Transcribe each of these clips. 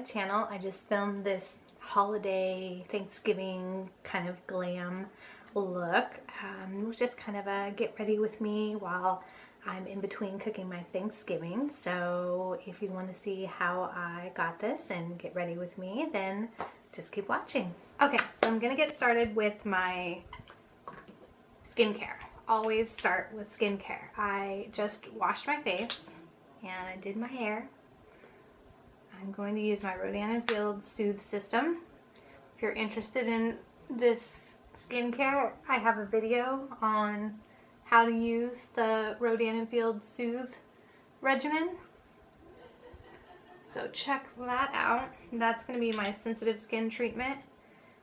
my channel. I just filmed this holiday Thanksgiving kind of glam look. It was just kind of a get ready with me while I'm in between cooking my Thanksgiving. So if you want to see how I got this and get ready with me, then just keep watching. Okay, so I'm gonna get started with my skincare. Always start with skincare. I just washed my face and I did my hair. I'm going to use my Rodan & Field Soothe System. If you're interested in this skincare, I have a video on how to use the Rodan & Field Soothe regimen. So check that out. That's going to be my sensitive skin treatment.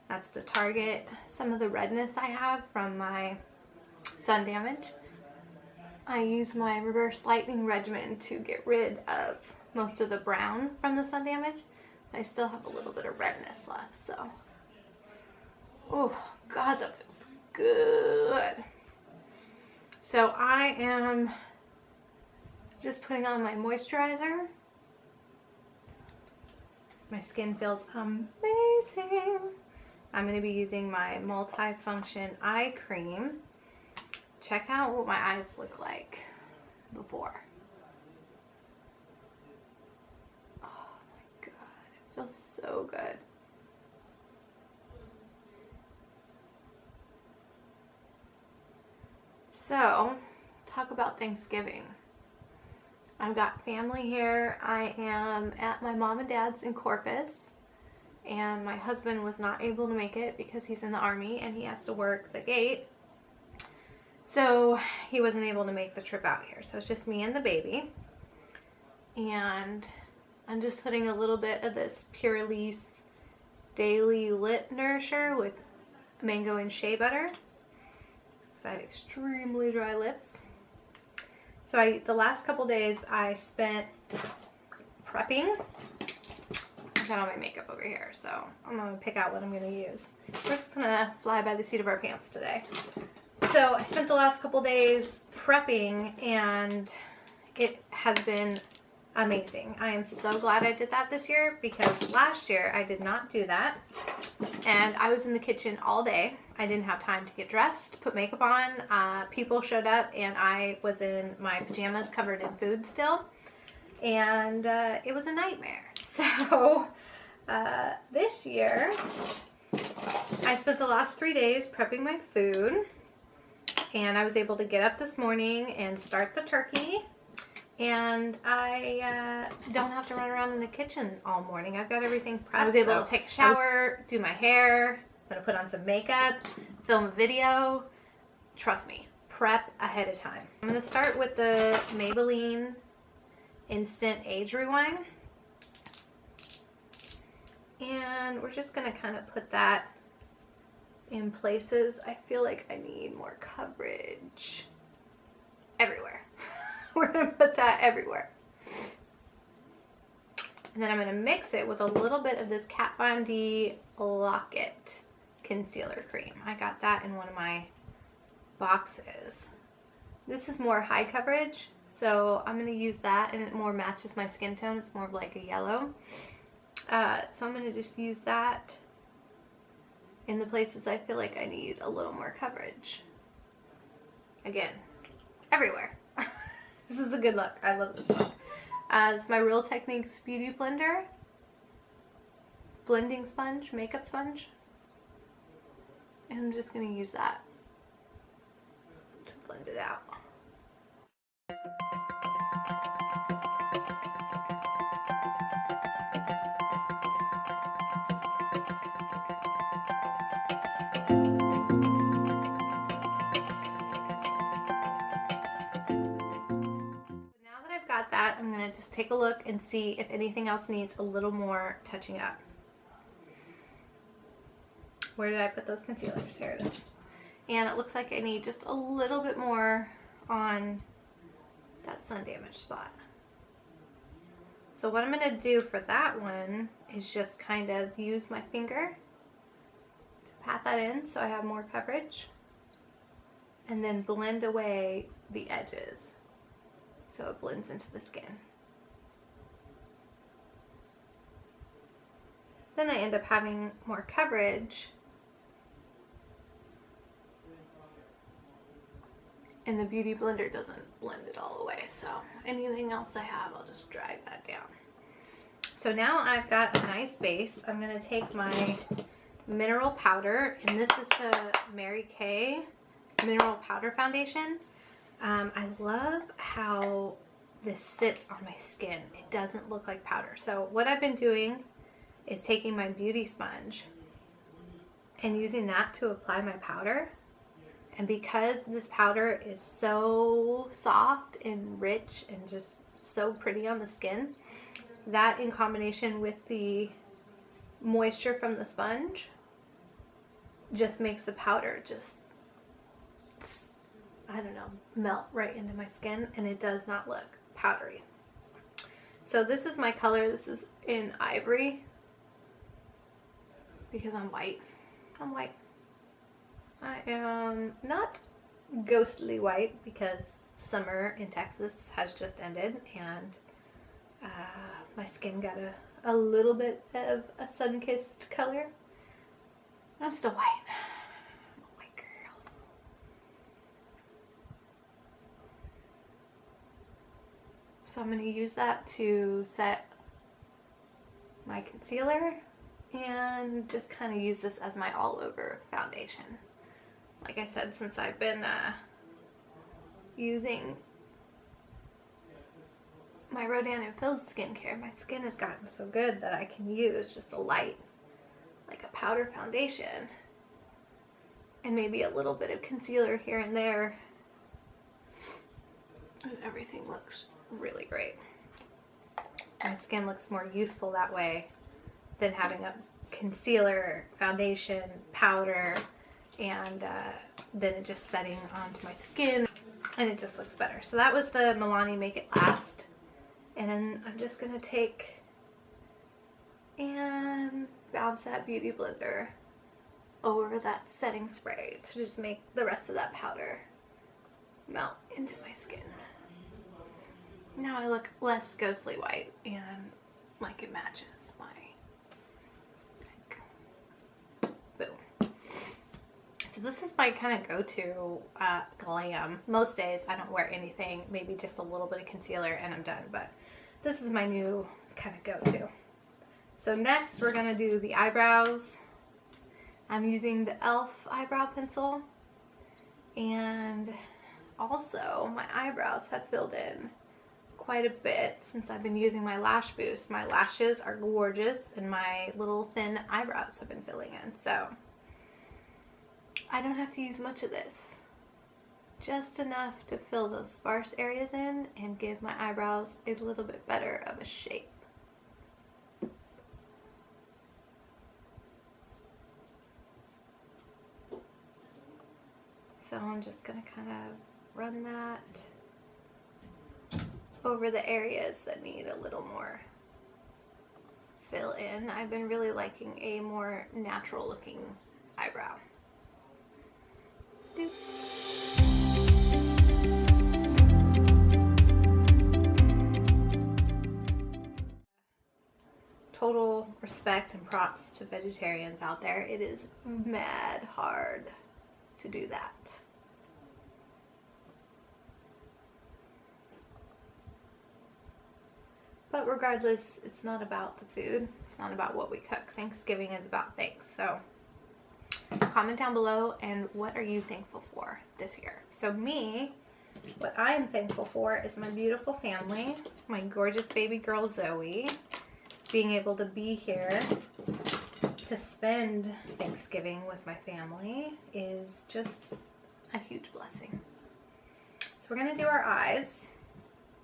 That's to target some of the redness I have from my sun damage. I use my reverse lightning regimen to get rid of most of the brown from the sun damage. I still have a little bit of redness left, so. Oh God, that feels good. So I am just putting on my moisturizer. My skin feels amazing. I'm going to be using my multi-function eye cream. Check out what my eyes look like before. Oh my God, it feels so good. So, talk about Thanksgiving. I've got family here. I am at my mom and dad's in Corpus, and my husband was not able to make it because he's in the Army and he has to work the gate. So he wasn't able to make the trip out here. So it's just me and the baby. And I'm just putting a little bit of this Pure Elise Daily Lip Nourisher with mango and shea butter. Because I have extremely dry lips. So the last couple days I spent prepping. I've got all my makeup over here, so I'm going to pick out what I'm going to use. We're just going to fly by the seat of our pants today. So I spent the last couple days prepping and it has been amazing. I am so glad I did that this year because last year I did not do that. And I was in the kitchen all day. I didn't have time to get dressed, put makeup on. People showed up and I was in my pajamas covered in food still. And it was a nightmare. So this year I spent the last 3 days prepping my food. And I was able to get up this morning and start the turkey. And I don't have to run around in the kitchen all morning. I've got everything prepped. I was able to take a shower, do my hair. I'm going to put on some makeup, film a video. Trust me, prep ahead of time. I'm going to start with the Maybelline Instant Age Rewind. And we're just going to kind of put that in places I feel like I need more coverage. Everywhere. We're going to put that everywhere. And then I'm going to mix it with a little bit of this Kat Von D Lock-It concealer cream. I got that in one of my boxes. This is more high coverage, so I'm going to use that, and it more matches my skin tone. It's more of like a yellow. So I'm going to just use that in the places I feel like I need a little more coverage. Again, everywhere. This is a good look. I love this look. It's my Real Techniques Beauty Blender. Blending sponge, makeup sponge. And I'm just going to use that to blend it out. Got that, I'm going to just take a look and see if anything else needs a little more touching up. Where did I put those concealers? Here it is. And it looks like I need just a little bit more on that sun damage spot. So what I'm going to do for that one is just kind of use my finger to pat that in so I have more coverage, and then blend away the edges so it blends into the skin. then I end up having more coverage. And the Beauty Blender doesn't blend it all away, so anything else I have, I'll just drag that down. So now I've got a nice base. I'm going to take my mineral powder, and this is the Mary Kay Mineral Powder Foundation. I love how this sits on my skin. It doesn't look like powder. So what I've been doing is taking my beauty sponge and using that to apply my powder. And because this powder is so soft and rich and just so pretty on the skin, that in combination with the moisture from the sponge just makes the powder just, I don't know, melt right into my skin, and it does not look powdery. So this is my color. This is in ivory because I'm white. I'm white. I am not ghostly white because summer in Texas has just ended, and my skin got a little bit of a sun-kissed color. I'm still white. I'm a white girl. So I'm going to use that to set my concealer and just kind of use this as my all-over foundation. Like I said, since I've been using my Rodan and Phil's skincare, my skin has gotten so good that I can use just a light, like a powder foundation, and maybe a little bit of concealer here and there, and everything looks really great. My skin looks more youthful that way than having a concealer, foundation, powder, and then it just setting onto my skin, and it just looks better. So that was the Milani Make It Last. And then I'm just going to take and bounce that Beauty Blender over that setting spray to just make the rest of that powder melt into my skin. Now I look less ghostly white and like it matches my pink. Boom. So this is my kind of go-to glam. Most days I don't wear anything, maybe just a little bit of concealer and I'm done, but this is my new kind of go-to. So next we're gonna do the eyebrows. I'm using the e.l.f. eyebrow pencil, and also my eyebrows have filled in quite a bit since I've been using my lash boost. My lashes are gorgeous and my little thin eyebrows have been filling in, so I don't have to use much of this. Just enough to fill those sparse areas in and give my eyebrows a little bit better of a shape. So I'm just going to kind of run that over the areas that need a little more fill in. I've been really liking a more natural looking eyebrow. Doop. Total respect and props to vegetarians out there. It is mad hard to do that. But regardless, it's not about the food. It's not about what we cook. Thanksgiving is about thanks. So comment down below, and what are you thankful for this year? So me, what I am thankful for is my beautiful family, my gorgeous baby girl Zoe. Being able to be here to spend Thanksgiving with my family is just a huge blessing. So we're going to do our eyes.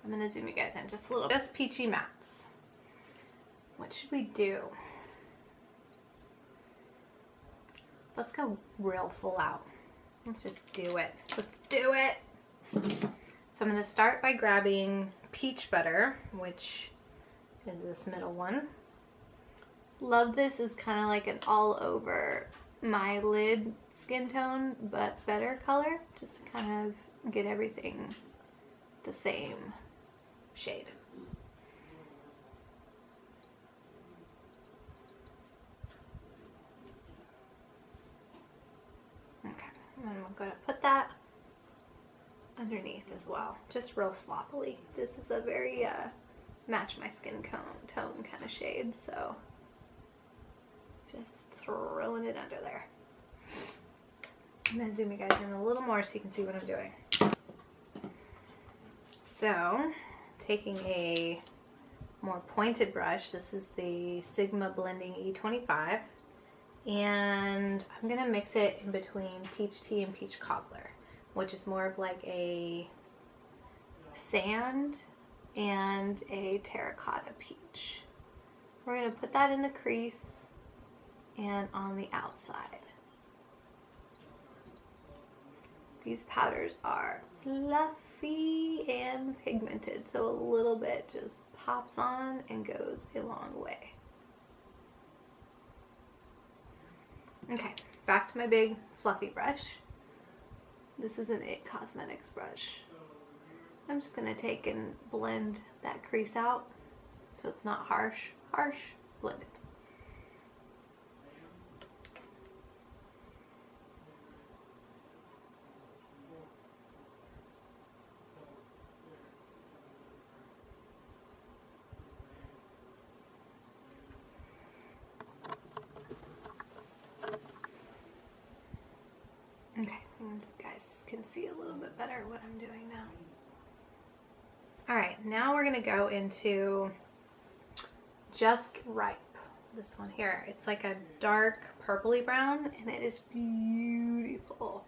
I'm going to zoom you guys in just a little. Just peachy mattes. What should we do? Let's go real full out. Let's just do it. Let's do it. So I'm going to start by grabbing peach butter, which is this middle one. Love this is kind of like an all over my lid skin tone, but better color, just to kind of get everything the same shade. going to put that underneath as well, just real sloppily. This is a very match my skin tone kind of shade, so just throwing it under there. I'm going to zoom you guys in a little more so you can see what I'm doing. So, taking a more pointed brush, this is the Sigma Blending E25, and I'm going to mix it in between Peach Tea and Peach Cobbler, which is more of like a sand and a terracotta peach. We're going to put that in the crease and on the outside. These powders are fluffy and pigmented, so a little bit just pops on and goes a long way. Okay, back to my big fluffy brush. This is an IT Cosmetics brush. I'm just going to take and blend that crease out so it's not harsh, blended. Okay, you guys can see a little bit better what I'm doing now. Alright, now we're going to go into Just Ripe. This one here. It's like a dark purpley brown and it is beautiful.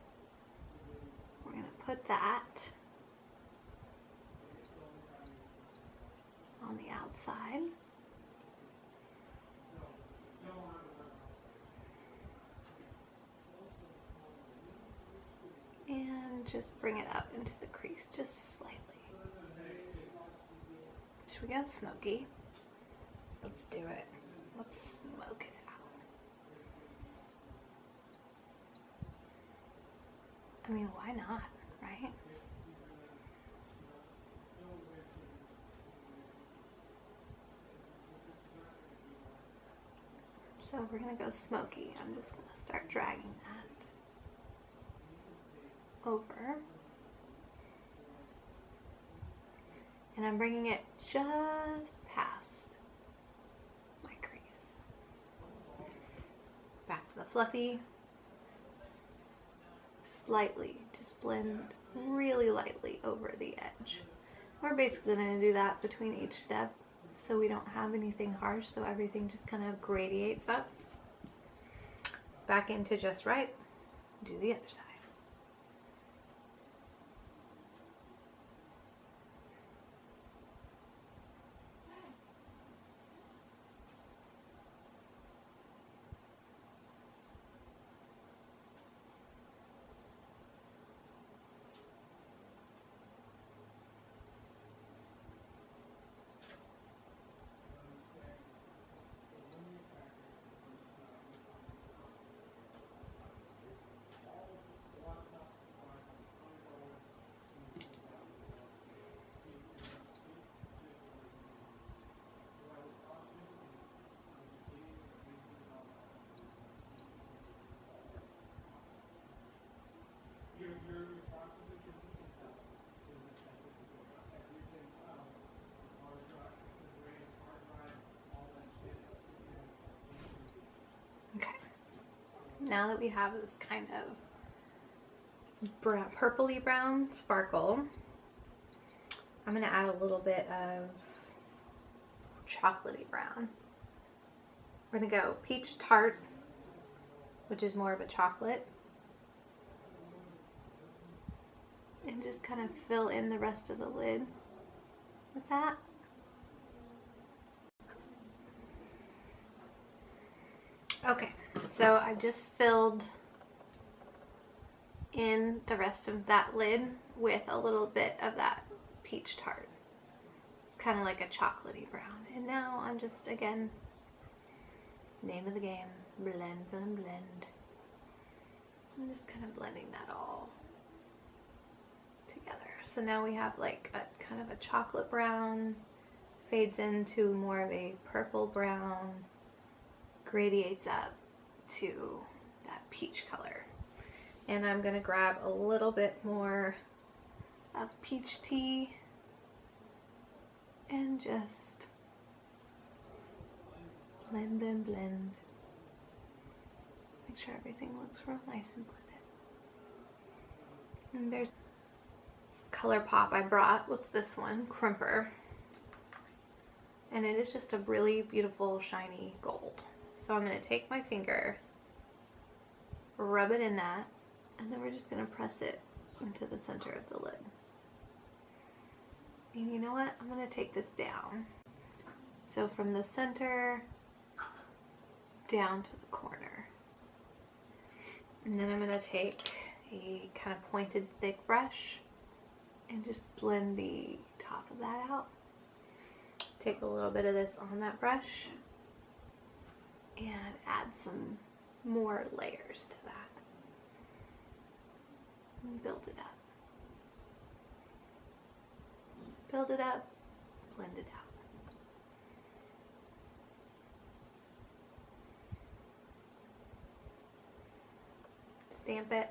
We're going to put that on the outside. And just bring it up into the crease just slightly. Should we go smoky? Let's do it. Let's smoke it out. I mean, why not, right? So we're gonna go smoky. I'm just gonna start dragging that over. And I'm bringing it just past my crease. Back to the fluffy. Slightly, just blend really lightly over the edge. We're basically going to do that between each step so we don't have anything harsh, so everything just kind of gradiates up. Back into Just Right. Do the other side. Okay, now that we have this kind of brown, purpley brown sparkle, I'm going to add a little bit of chocolatey brown. We're going to go Peach Tart, which is more of a chocolate, and just kind of fill in the rest of the lid with that. Okay, so I just filled in the rest of that lid with a little bit of that Peach Tart. It's kind of like a chocolatey brown. And now I'm just, again, name of the game, blend, blend, blend. I'm just kind of blending that all together. So now we have like a kind of a chocolate brown, fades into more of a purple brown, gradiates up to that peach color. And I'm gonna grab a little bit more of peach tea and just blend and blend. Make sure everything looks real nice and blended. And there's color pop I brought. What's this one? Crimper. And it is just a really beautiful shiny gold. So I'm going to take my finger, rub it in that, and then we're just going to press it into the center of the lid. And you know what? I'm going to take this down. So from the center down to the corner. And then I'm going to take a kind of pointed thick brush and just blend the top of that out. Take a little bit of this on that brush and add some more layers to that. And build it up. Build it up, blend it out. Stamp it.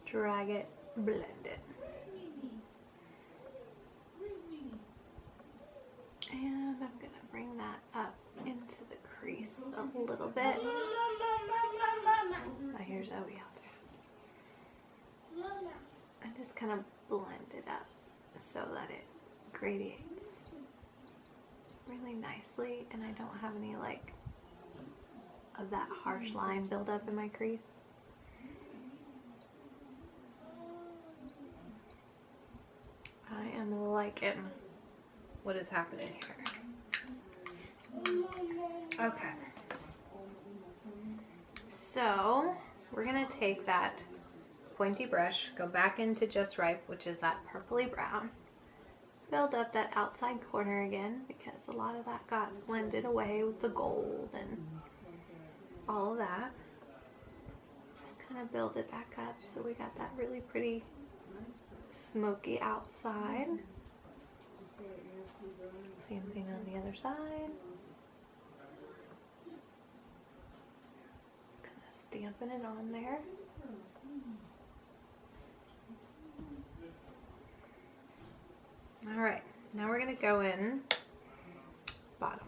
Drag it, blend it. And I'm going to bring that up into the crease a little bit. Oh, here's Zoe out there. And just kind of blend it up so that it gradiates really nicely and I don't have any like of that harsh line build up in my crease. I am liking what is happening here. Okay. So we're gonna take that pointy brush, go back into Just Ripe, which is that purpley brown, build up that outside corner again because a lot of that got blended away with the gold and all of that. Just kind of build it back up so we got that really pretty smoky outside. Same thing on the other side. Just kind of stamping it on there. Alright, now we're going to go in bottom.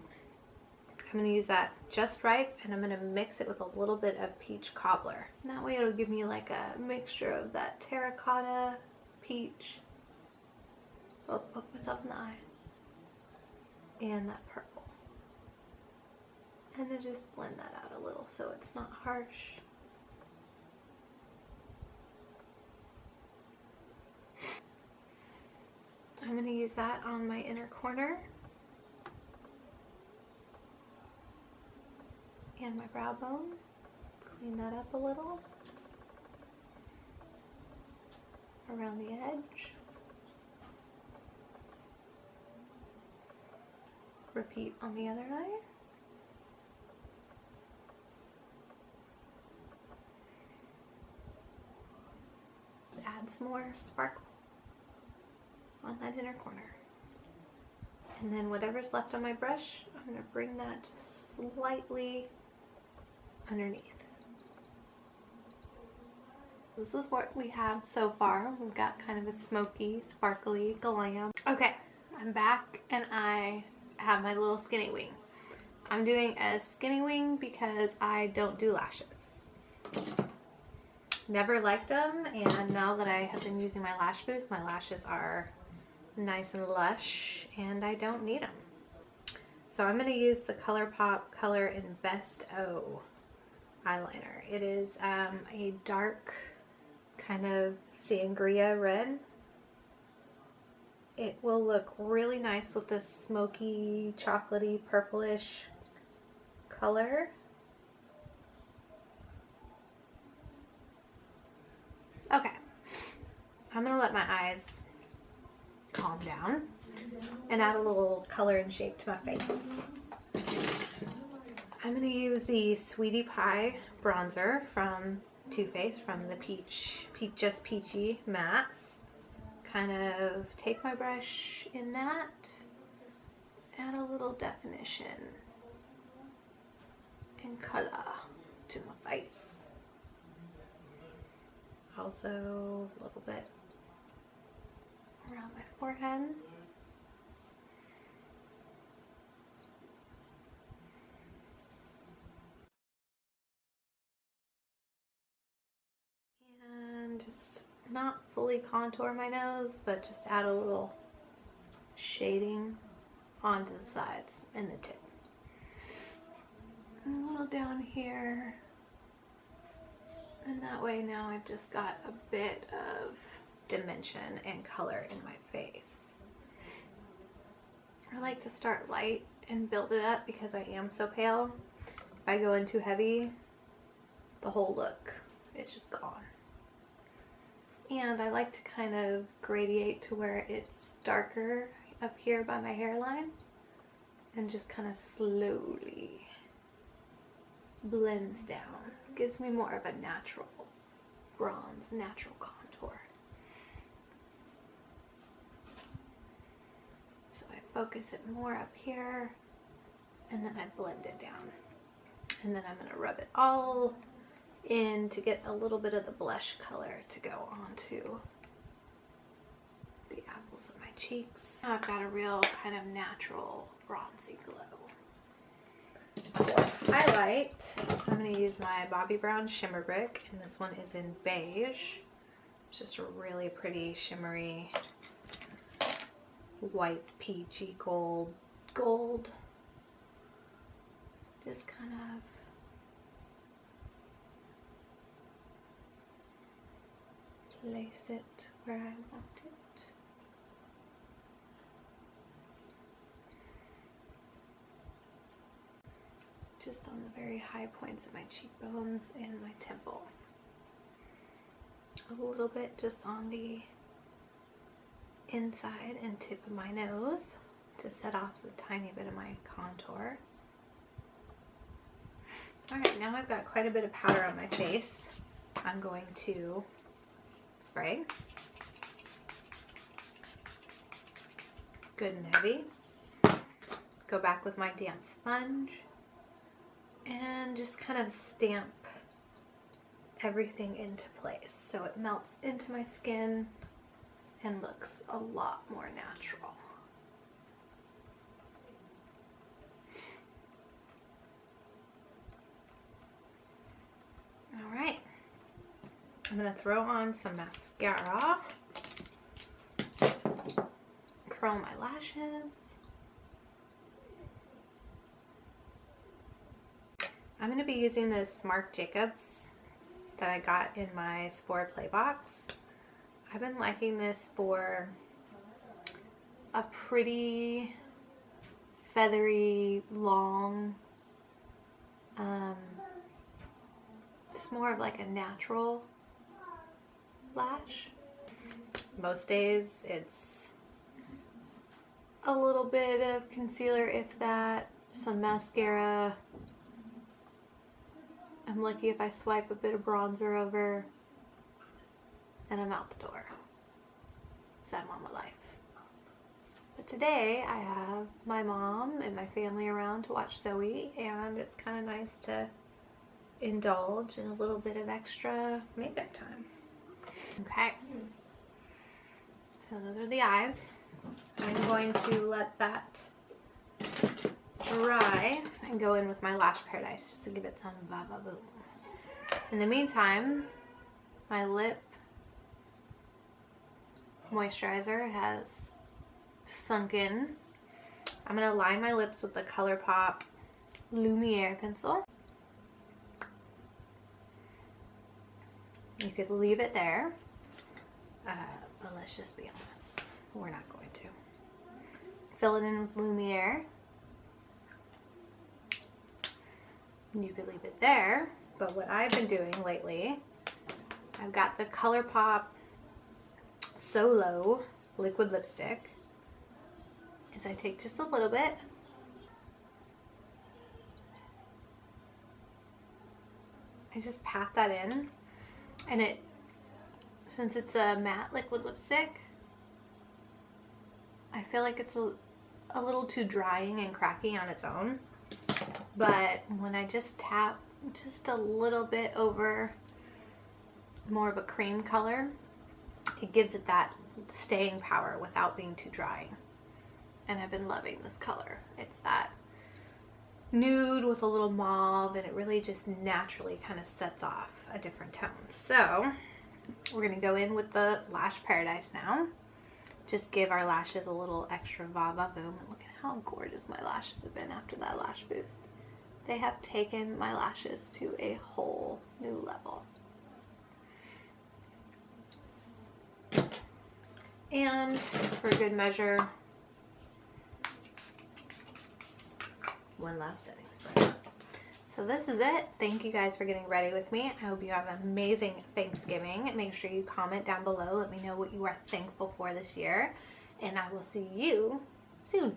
I'm going to use that Just Ripe and I'm going to mix it with a little bit of peach cobbler. And that way it'll give me like a mixture of that terracotta, peach, poke myself in the eye, and that purple. And then just blend that out a little so it's not harsh. I'm going to use that on my inner corner and my brow bone. Clean that up a little around the edge. Repeat on the other eye. Add some more sparkle on that inner corner. And then whatever's left on my brush, I'm going to bring that just slightly underneath. This is what we have so far. We've got kind of a smoky, sparkly glam. Okay, I'm back and I have my little skinny wing. I'm doing a skinny wing because I don't do lashes. Never liked them, and now that I have been using my lash boost, my lashes are nice and lush and I don't need them. So I'm going to use the ColourPop Color Invest O eyeliner. It is a dark kind of sangria red. It will look really nice with this smoky, chocolatey, purplish color. Okay, I'm going to let my eyes calm down and add a little color and shape to my face. I'm going to use the Sweetie Pie bronzer from Too Faced, from the Just Peachy mattes. Kind of take my brush in that, add a little definition and color to my face. Also a little bit around my forehead. And just not fully contour my nose, but just add a little shading onto the sides and the tip. And a little down here. And that way now I've just got a bit of dimension and color in my face. I like to start light and build it up because I am so pale. If I go in too heavy, the whole look is just gone. And I like to kind of gradiate to where it's darker up here by my hairline and just kind of slowly blends down. Gives me more of a natural bronze, natural contour. So I focus it more up here and then I blend it down. And then I'm going to rub it all in to get a little bit of the blush color to go onto the apples of my cheeks. Now I've got a real kind of natural bronzy glow. For highlight, I'm going to use my Bobbi Brown Shimmer Brick, and this one is in beige. It's just a really pretty shimmery white peachy gold. Just kind of place it where I want it. Just on the very high points of my cheekbones and my temple. A little bit just on the inside and tip of my nose to set off a tiny bit of my contour. Alright, now I've got quite a bit of powder on my face. I'm going to spray. Good and heavy. Go back with my damp sponge and just kind of stamp everything into place so it melts into my skin and looks a lot more natural. Alright, I'm going to throw on some mascara, curl my lashes. I'm going to be using this Marc Jacobs that I got in my Sephora Play box. I've been liking this for a pretty feathery, long, it's more of like a natural lash. Most days it's a little bit of concealer, if that, some mascara. I'm lucky if I swipe a bit of bronzer over and I'm out the door. So I'm on my life. But today I have my mom and my family around to watch Zoe, and it's kind of nice to indulge in a little bit of extra makeup time. Okay. So those are the eyes. I'm going to let that dry and go in with my Lash Paradise just to give it some ba-ba-boom. In the meantime, my lip moisturizer has sunk in. I'm going to line my lips with the ColourPop Lumiere pencil. You could leave it there, but let's just be honest, we're not going to. Fill it in with Lumiere. You could leave it there, but what I've been doing lately, I've got the ColourPop Solo liquid lipstick, is I take just a little bit, I just pat that in, and it, since it's a matte liquid lipstick, I feel like it's a little too drying and cracky on its own. but when I just tap just a little bit over more of a cream color, it gives it that staying power without being too drying. And I've been loving this color. It's that nude with a little mauve, and it really just naturally kind of sets off a different tone. So we're gonna go in with the Lash Paradise now. Just give our lashes a little extra va-va-voom. And look at how gorgeous my lashes have been after that lash boost. They have taken my lashes to a whole new level. And for good measure, one last setting spray. So this is it. Thank you guys for getting ready with me. I hope you have an amazing Thanksgiving. Make sure you comment down below. Let me know what you are thankful for this year. And I will see you soon.